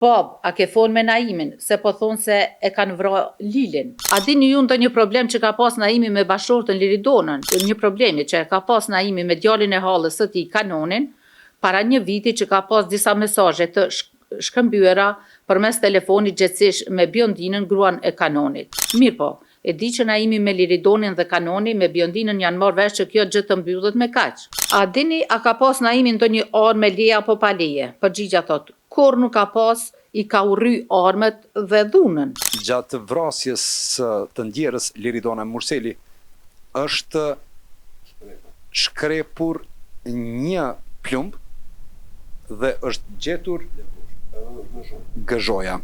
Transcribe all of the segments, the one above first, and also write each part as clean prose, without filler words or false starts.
Bab, a ke folë me Naimin, se po thonë se e kanë vra Lilin. A dini ju ndonjë problem që ka pas Naimi me bashortën Liridonën? Një problemi që ka pas Naimi me djalin e hallës së tij Kanonin, para një viti që ka pas disa mesazhe të shkëmbyera përmes telefonit gjithsesi me Biondinën, gruan e Kanonit. Mirë po, e di që Naimi me Liridonin dhe Kanoni me Biondinën janë marrë vesh që kjo gjë të mbyllet me kaq. A dini a ka pas Naimi ndonjë armë me leje apo pa leje? Përgjigja thotë, kur nuk ka pas, i ka urry armët dhe dhunën. Gjatë vrasjes të ndjerës Liridona Murseli është shkrepur një plumb dhe është gjetur gëzhoja.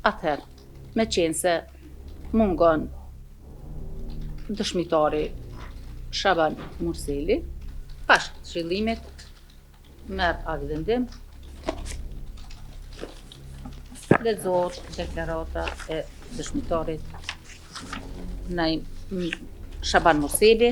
Atëherë, me qenë se mungon dëshmitari Shaban Murseli, pas qëllimit, merr aktvendim, lexohet deklarata e dëshmitarit Naim Shaban Murseli,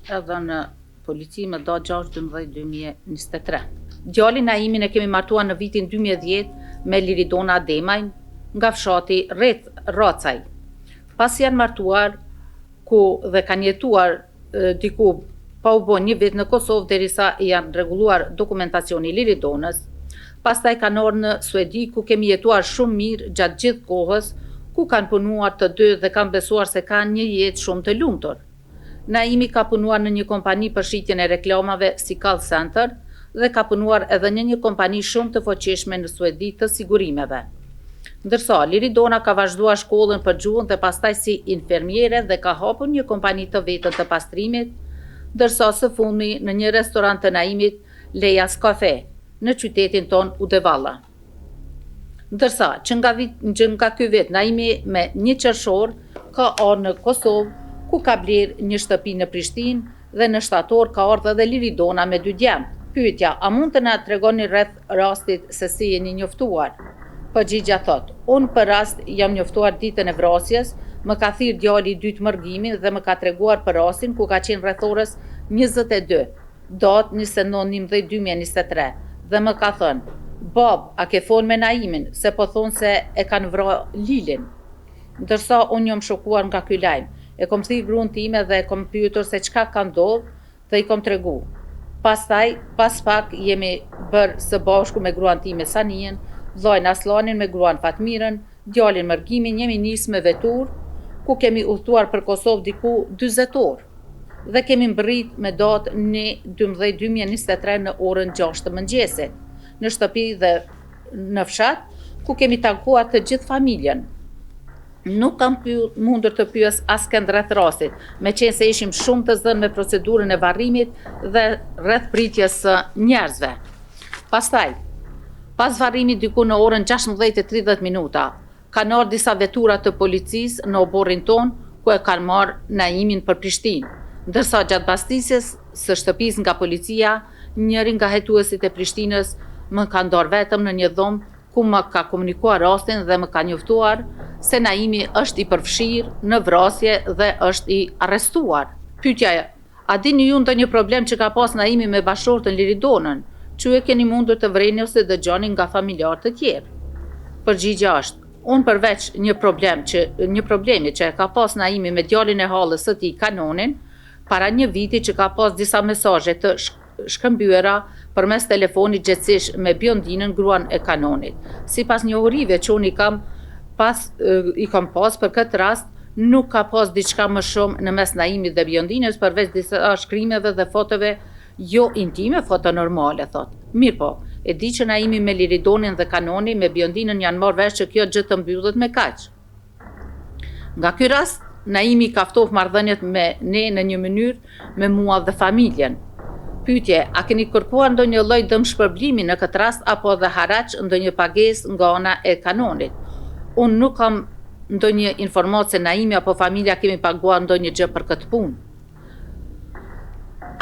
edhe në polici më datë 6/12/2023. Djalin Naimin e kemi martuar në vitin 2010 me Liridona Demajn nga fshati rreth Racaj. Pas janë martuar dhe kanë jetuar diku pa u bë një vit në Kosovë derisa janë rregulluar dokumentacioni i Liridonës. Pastaj kanë ardhur në Suedi ku kemi jetuar shumë mirë gjatë gjithë kohës, ku kanë punuar të dy dhe kanë besuar se kanë një jetë shumë të lumtur. Naimi ka punuar në një kompani për shitjen e reklamave si call center dhe ka punuar edhe në një kompani shumë të fuqishme në Suedi të sigurimeve. Ndërsa Liridona ka vazhduar shkollën për gjuhën dhe pastaj si infermiere dhe ka hapur një kompani të vetën të pastrimit, ndërsa së fundmi në një restorant të Naimit, Lejas Cafe, në qytetin ton Udevalla. Ndërsa që nga ky vit Naimi me 1 qershor ka ardhur në Kosovë, ku ka bler një shtëpi në Prishtinë dhe në shtator ka ardhur edhe Liridona me 2 djemt. Pyetja, a mund të na tregoni rreth rastit se si jeni njoftuar? Përgjigja thot, unë për rast jam njoftuar ditën e vrasjes, më ka thirrë djali i dytë mërgimin dhe më ka treguar për rastin ku ka qenë rreth orës 22, datë 29/11/2023, dhe më ka thënë, bab, a ke folë me Naimin, se po thonë se e kanë vra Lilin. Ndërsa unë jam shokuar nga ky lajm, e kom thirrë gruan time dhe e kom pyetur se çka ka ndodhur dhe i kom tregu. Pastaj, pas pak, jemi bërë së bashku me gruan time Sanien, vllajën Aslanin me gruan Fatmirën, djalin Mërgimin, jemi nisë me vetur, ku kemi udhëtuar për Kosovë diku 40 orë. Dhe kemi mbërrit me datë 1/12/2023 në orën 6 të mëngjesit, në shtëpi dhe në fshat, ku kemi takuar të gjithë familjen. Nuk kam mundur të pyes askënd rreth rastit, me qenë se ishim shumë të zënë me procedurën e varrimit dhe rreth pritjes së njerëzve. Pastaj, pas varrimit diku në orën 16:30, kanë ardhur disa vetura të policisë në oborrin ton, ku e kanë marrë Naimin për Prishtinë. Ndërsa gjatë mbastisjes së shtëpisë nga policia, njëri nga hetuesit e Prishtinës më ka ndarë vetëm në një dhomë ku më ka komunikuar rastin dhe më ka njoftuar se Naimi është i përfshirë në vrasje dhe është i arrestuar. Pyetja, a dini ju ndonjë problem që ka pas Naimi me bashortën Liridonën, që e keni mundur të vreni ose dëgjoni nga familjarë të tjerë? Përgjigja është, unë përveç një problemi që e ka pas Naimi me djalin e hallës së tij Kanonin, para një viti që ka pas disa mesazhe të shkëmbyera përmes telefonit gjithsesi me Biondinën, gruan e Kanonit. Sipas njohurive që unë i kam pas për këtë rast, nuk ka pas diçka më shumë në mes Naimit dhe Biondinës përveç disa shkrimeve dhe fotove jo intime, foto normale, thot. Mirë po, e di që Naimi me Liridonin dhe Kanoni me Biondinën janë marrë vesh që kjo gjë të mbyllet me kaq. Nga ky rast, Naimi kaftof marrëdhëniet me ne në një mënyrë me mua dhe familjen. Pyetje, a keni kërkuar ndonjë lloj dëmshpërblimi në këtë rast apo edhe haraç ndonjë pagesë nga ana e Kanonit? Unë nuk kam ndonjë informatë se Naimi apo familja kemi paguar ndonjë gjë për këtë punë?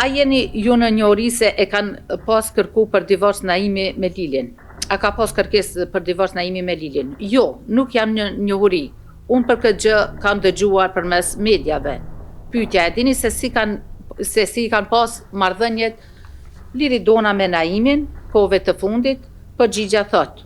A jeni ju në njohuri se e kanë pas kërku për divorc Naimi me Liljen? A ka pas kërkesë për divorc Naimi me Liljen? Jo, nuk jam në njohuri. Unë për këtë gjë kam dëgjuar përmes mediave. Pyetja, e dini se si kanë pas marrëdhëniet Liridona me Naimin, kohëve të fundit? Përgjigja thot: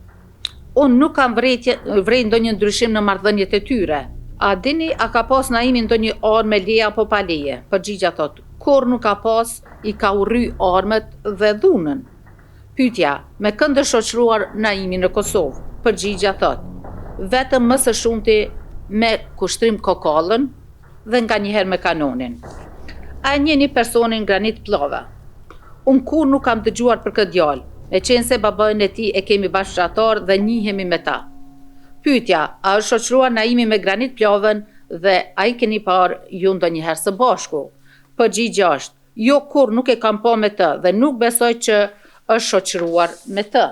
unë nuk kam vrej ndonjë ndryshim në marrëdhëniet e tyre. A dini, a ka pas Naimi ndonjë armë me leje apo pa leje? Përgjigja thot: kur nuk ka pas, i ka urry armët dhe dhunën. Pyetja, me këndë shoqëruar Naimi në Kosovë? Përgjigja thot: vetëm më së shumti me kushtrim kokallën dhe nganjëherë me kanonin. A njeni personin Granit Pllova? Unë kur nuk kam dëgjuar për këtë djalë, me qenë se babajnë e tij e kemi bashkëratar dhe njihemi me ta. Pyetja, a është shoqëruar Naimi me Granit Plovën dhe a i keni parë ju ndonjëherë së bashku? Përgjigja është: jo, kur nuk e kam pa me të dhe nuk besoj që është shoqëruar me të.